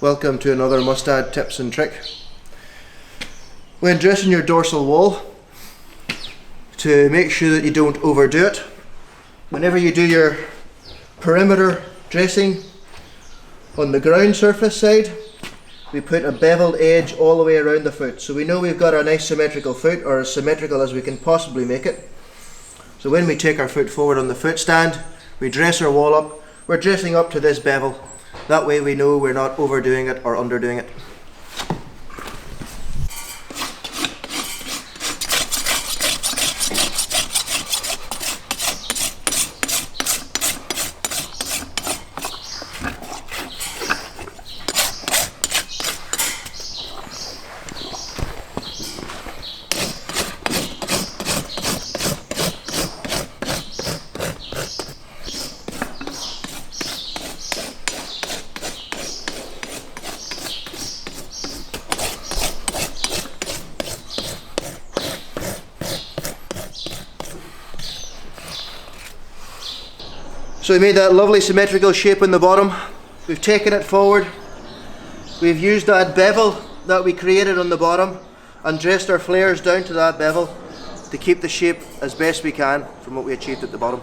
Welcome to another Mustad tips and trick. When dressing your dorsal wall, to make sure that you don't overdo it, whenever you do your perimeter dressing on the ground surface side, we put a beveled edge all the way around the foot, so we know we've got a nice symmetrical foot, or as symmetrical as we can possibly make it. So when we take our foot forward on the foot stand, we dress our wall up, we're dressing up to this bevel. That way we know we're not overdoing it or underdoing it. So we made that lovely symmetrical shape in the bottom. We've taken it forward. We've used that bevel that we created on the bottom and dressed our flares down to that bevel to keep the shape as best we can from what we achieved at the bottom.